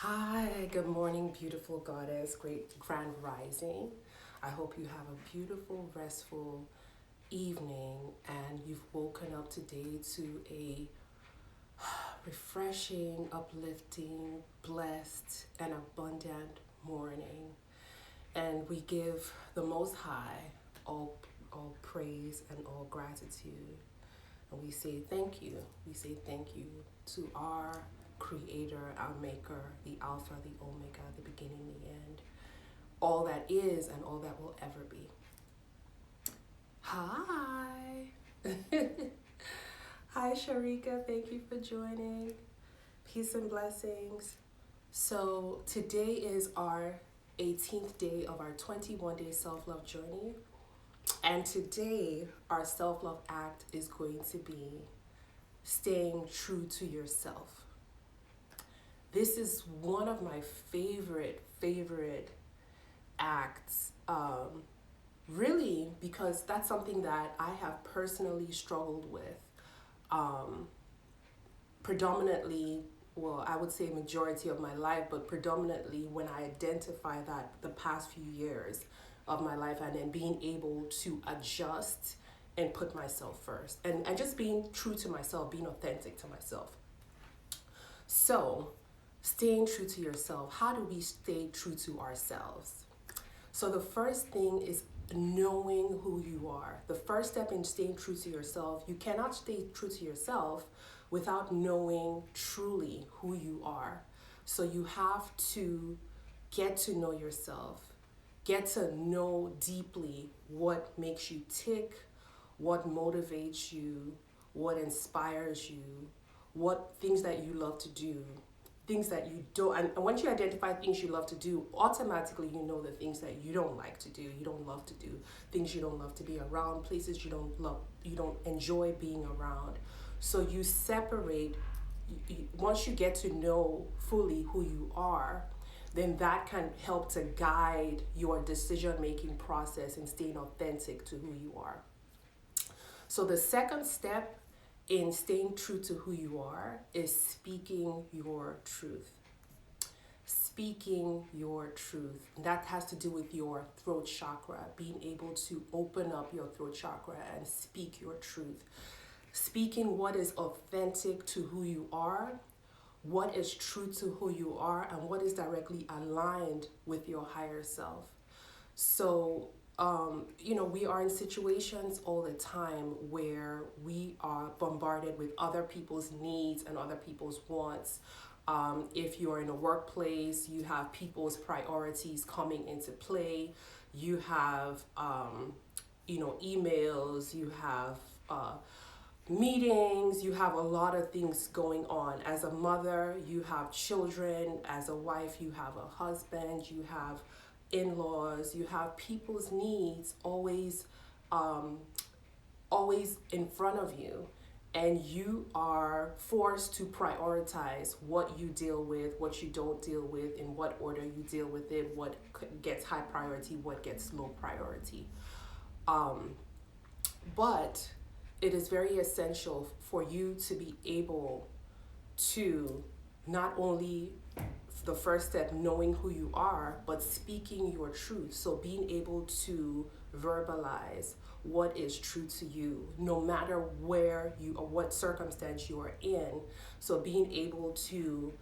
Hi, good morning, beautiful goddess, great grand rising. I hope you have a beautiful, restful evening and you've woken up today to a refreshing, uplifting, blessed, and abundant morning. And we give the Most High all praise and all gratitude. And we say thank you. We say thank you to our Creator, our Maker, the Alpha, the Omega, the beginning, the end, all that is and all that will ever be. Hi. Hi, Sharika. Thank you for joining. Peace and blessings. So, today is our 18th day of our 21-day self love journey. And today, our self love act is going to be staying true to yourself. This is one of my favorite acts, really, because that's something that I have personally struggled with. Um, Predominantly, well, I would say majority of my life, but predominantly when I identify that the past few years of my life and then being able to adjust and put myself first and just being true to myself, being authentic to myself. So, staying true to yourself, how do we stay true to ourselves? So, the first thing is knowing who you are. The first step in staying true to yourself, you cannot stay true to yourself without knowing truly who you are. So, you have to get to know yourself, get to know deeply what makes you tick, what motivates you, what inspires you, what things that you love to do, things that you don't. And once you identify things you love to do, automatically you know the things that you don't like to do, you don't love to do, things you don't love to be around, places you don't enjoy being around. So you separate. Once you get to know fully who you are, then that can help to guide your decision making process and staying authentic to who you are. So the second step in staying true to who you are is speaking your truth. Speaking your truth. That has to do with your throat chakra, being able to open up your throat chakra and speak your truth. Speaking what is authentic to who you are, what is true to who you are, and what is directly aligned with your higher self. So, we are in situations all the time where we are bombarded with other people's needs and other people's wants. If you're in a workplace, you have people's priorities coming into play. You have, emails, you have meetings, you have a lot of things going on. As a mother, you have children. As a wife, you have a husband, you have in-laws, you have people's needs um, always in front of you, and you are forced to prioritize what you deal with, what you don't deal with, in what order you deal with it, what gets high priority, what gets low priority. um, but it is very essential for you to be able to not only the first step, knowing who you are, but speaking your truth. So being able to verbalize what is true to you, no matter where you or what circumstance you are in. So being able to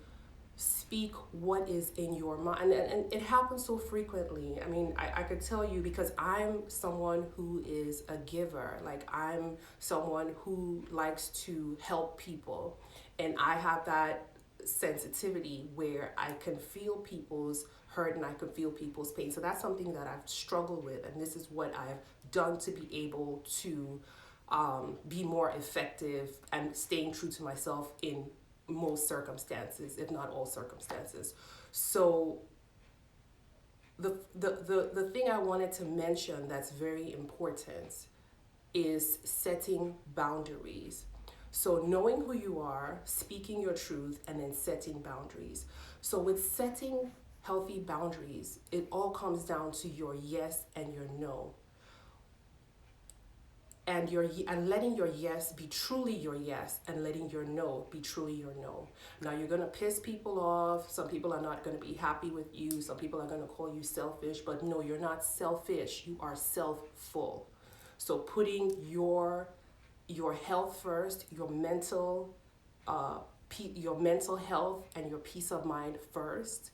speak what is in your mind, and it happens so frequently. I mean, I could tell you, because I'm someone who is a giver. Like, I'm someone who likes to help people, and I have that sensitivity where I can feel people's hurt and I can feel people's pain. So that's something that I've struggled with, and this is what I've done to be able to be more effective and staying true to myself in most circumstances, if not all circumstances. So the thing I wanted to mention that's very important is setting boundaries. So knowing who you are, speaking your truth, and then setting boundaries. So with setting healthy boundaries, it all comes down to your yes and your no. and letting your yes be truly your yes, and letting your no be truly your no. Now you're going to piss people off. Some people are not going to be happy with you. Some people are going to call you selfish, but no, you're not selfish. You are self-full. So putting your health first, uh your mental health and your peace of mind first,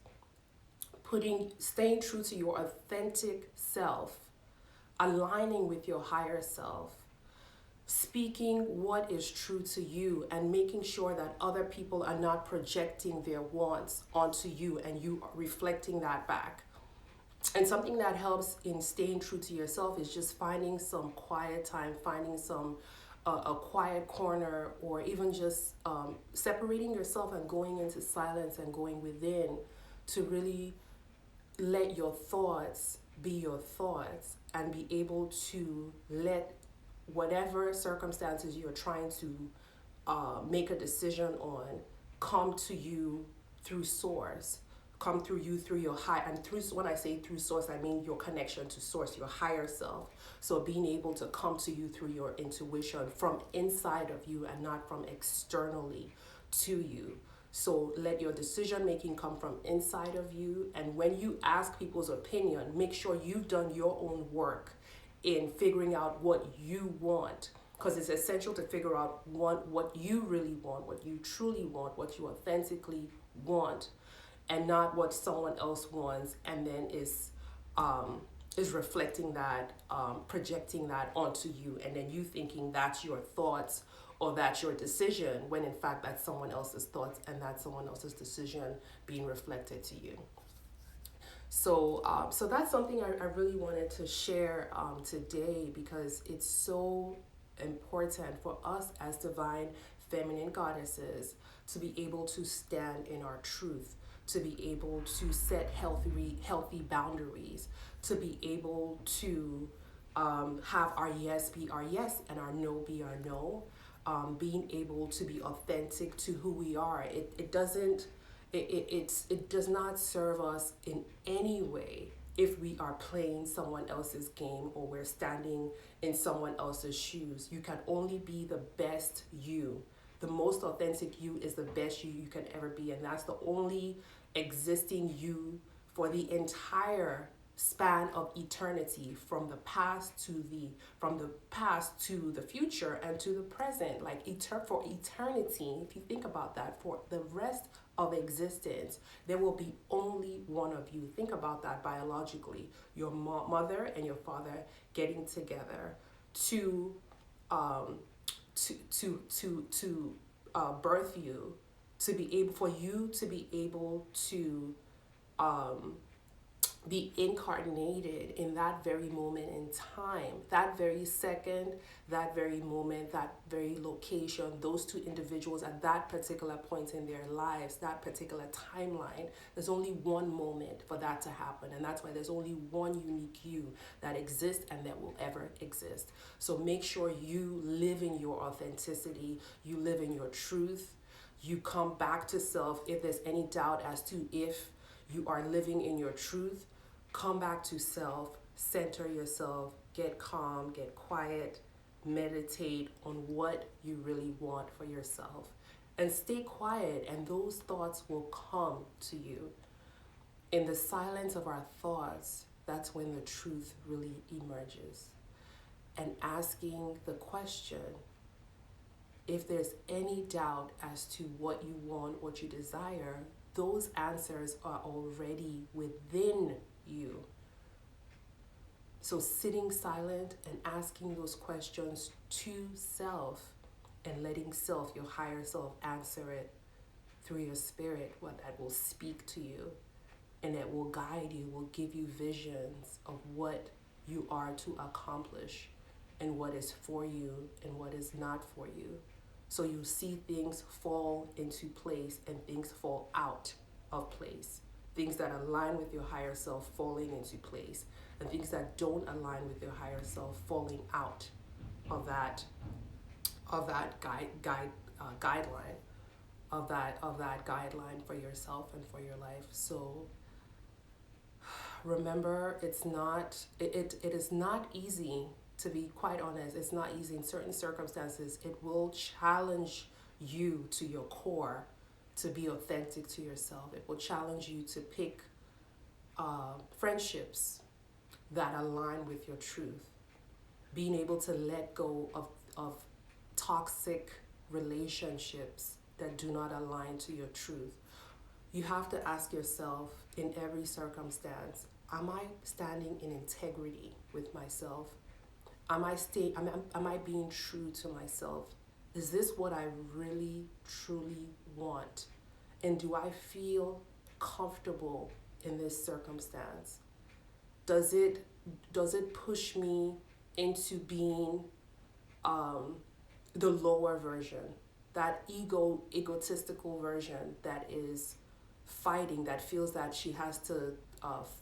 staying true to your authentic self, aligning with your higher self, speaking what is true to you, and making sure that other people are not projecting their wants onto you and you are reflecting that back. And something that helps in staying true to yourself is just finding some quiet time, finding some a quiet corner, or even just separating yourself and going into silence and going within to really let your thoughts be your thoughts, and be able to let whatever circumstances you're trying to make a decision on come to you through source, come through you through your high, and through, when I say through source, I mean your connection to source, your higher self. So being able to come to you through your intuition from inside of you and not from externally to you. So let your decision making come from inside of you. And when you ask people's opinion, make sure you've done your own work in figuring out what you want, because it's essential to figure out what you really want, what you truly want, what you authentically want, and not what someone else wants and then is reflecting that, projecting that onto you, and then you thinking that's your thoughts or that's your decision, when in fact that's someone else's thoughts and that's someone else's decision being reflected to you. So that's something I really wanted to share today, because it's so important for us as divine feminine goddesses to be able to stand in our truth, to be able to set healthy boundaries, to be able to have our yes be our yes and our no be our no. Being able to be authentic to who we are. It doesn't it does not serve us in any way if we are playing someone else's game or we're standing in someone else's shoes. You can only be the best you. The most authentic you is the best you can ever be, and that's the only existing you for the entire span of eternity, from the past to the future and to the present. Like for eternity, if you think about that, for the rest of existence, there will be only one of you. Think about that biologically. Your mother and your father getting together to um birth you, to be able for you to be able to um be incarnated in that very moment in time, that very second, that very moment, that very location, those two individuals at that particular point in their lives, that particular timeline. There's only one moment for that to happen, and that's why there's only one unique you that exists and that will ever exist. So make sure you live in your authenticity, you live in your truth, you come back to self. If there's any doubt as to if you are living in your truth, come back to self, center yourself, get calm, get quiet, meditate on what you really want for yourself, and stay quiet, and those thoughts will come to you. In the silence of our thoughts, that's when the truth really emerges. And asking the question, if there's any doubt as to what you want, what you desire, those answers are already within you. So sitting silent and asking those questions to self, and letting self, your higher self, answer it through your spirit, what that will speak to you, and that will guide you, will give you visions of what you are to accomplish, and what is for you and what is not for you. So you see things fall into place and things fall out of place. Things that align with your higher self falling into place, and things that don't align with your higher self falling out of that guideline, of that guideline for yourself and for your life. So remember, it is not easy to be quite honest, it's not easy. In certain circumstances, it will challenge you to your core to be authentic to yourself. It will challenge you to pick friendships that align with your truth. Being able to let go of toxic relationships that do not align to your truth. You have to ask yourself in every circumstance, am I standing in integrity with myself? Am I being true to myself? Is this what I really truly want? And do I feel comfortable in this circumstance? Does it push me into being the lower version, that egotistical version that is fighting, that feels that she has to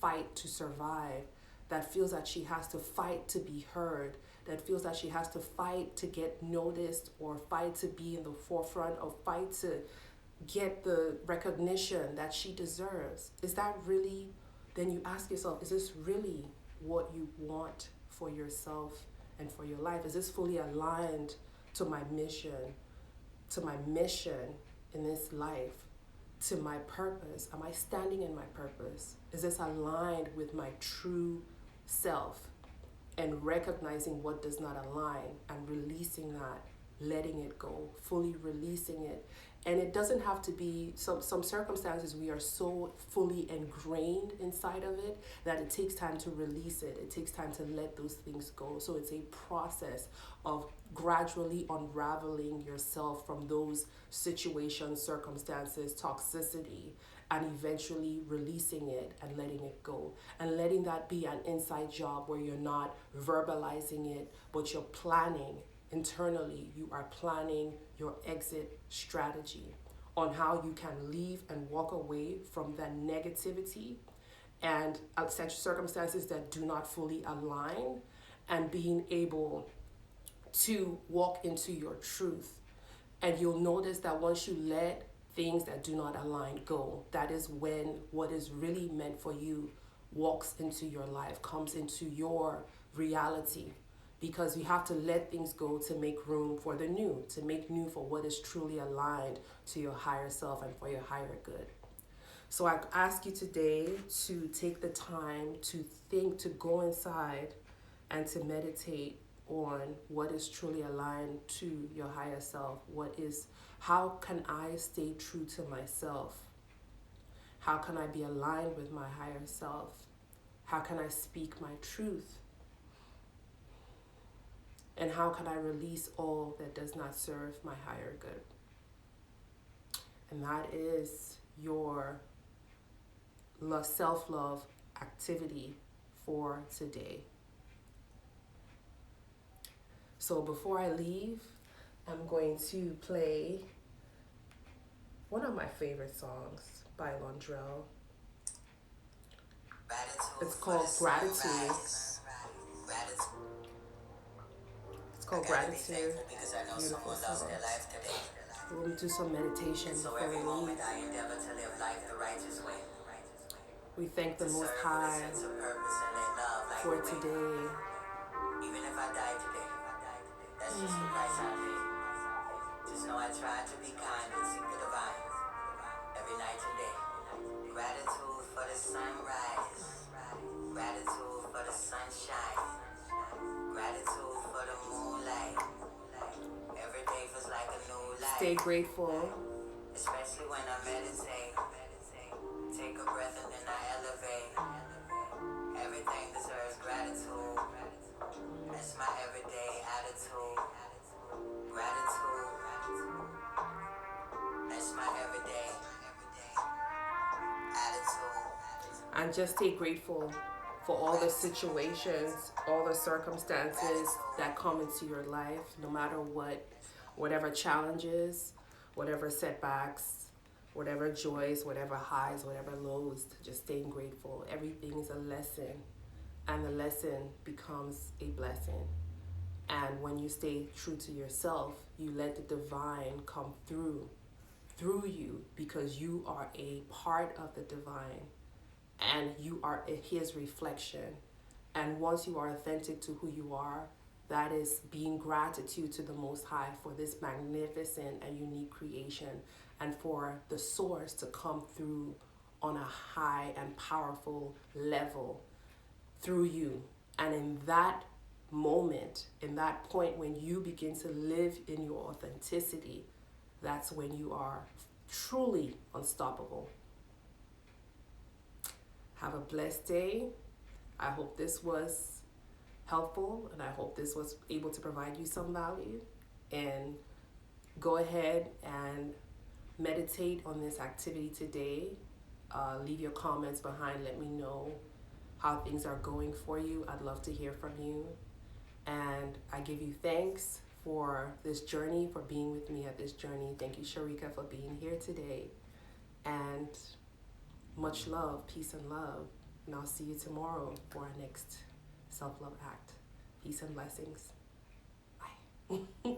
fight to survive, that feels that she has to fight to be heard, that feels that she has to fight to get noticed, or fight to be in the forefront, or fight to get the recognition that she deserves? Is that really, then you ask yourself, is this really what you want for yourself and for your life? Is this fully aligned to my mission in this life, to my purpose? Am I standing in my purpose? Is this aligned with my true self? And recognizing what does not align and releasing that, letting it go, fully releasing it. And it doesn't have to be, some circumstances we are so fully ingrained inside of it that it takes time to release it. It takes time to let those things go. So it's a process of gradually unraveling yourself from those situations, circumstances, toxicity, and eventually releasing it and letting it go. And letting that be an inside job where you're not verbalizing it, but you're planning internally. You are planning your exit strategy on how you can leave and walk away from that negativity and circumstances that do not fully align, and being able to walk into your truth. And you'll notice that once you let things that do not align go, that is when what is really meant for you walks into your life, comes into your reality. Because you have to let things go to make room for the new, to make new for what is truly aligned to your higher self and for your higher good. So I ask you today to take the time to think, to go inside and to meditate on what is truly aligned to your higher self. How can I stay true to myself? How can I be aligned with my higher self? How can I speak my truth? And how can I release all that does not serve my higher good? And that is your self-love activity for today. So before I leave, I'm going to play one of my favorite songs by Londrell. It's called Gratitude. It's called Gratitude. Beautiful song. We'll do some meditation before we leave. We thank the Most High for today. Even if I die today, that's just the price I pay. Just know I try to be kind and seek the divine every night and day. Gratitude for the sunrise. Gratitude for the sunshine. Gratitude for the moonlight. Every day feels like a new life. Stay grateful. Especially when I meditate. Take a breath and then I elevate. Everything deserves gratitude. That's my everyday attitude. Gratitude. That's my everyday attitude. And just stay grateful for all the situations, all the circumstances that come into your life, no matter whatever challenges, whatever setbacks, whatever joys, whatever highs, whatever lows, just staying grateful. Everything is a lesson, and the lesson becomes a blessing. And when you stay true to yourself, you let the divine come through you, because you are a part of the divine and you are his reflection. And once you are authentic to who you are, That is being gratitude to the Most High for this magnificent and unique creation, and for the source to come through on a high and powerful level through you. And in that moment, in that point when you begin to live in your authenticity, that's when you are truly unstoppable. Have a blessed day. I hope this was helpful, and I hope this was able to provide you some value. And go ahead and meditate on this activity today. Leave your comments behind. Let me know how things are going for you. I'd love to hear from you. And I give you thanks for this journey, for being with me at this journey. Thank you, Sharika, for being here today. And much love, peace and love. And I'll see you tomorrow for our next self-love act. Peace and blessings. Bye.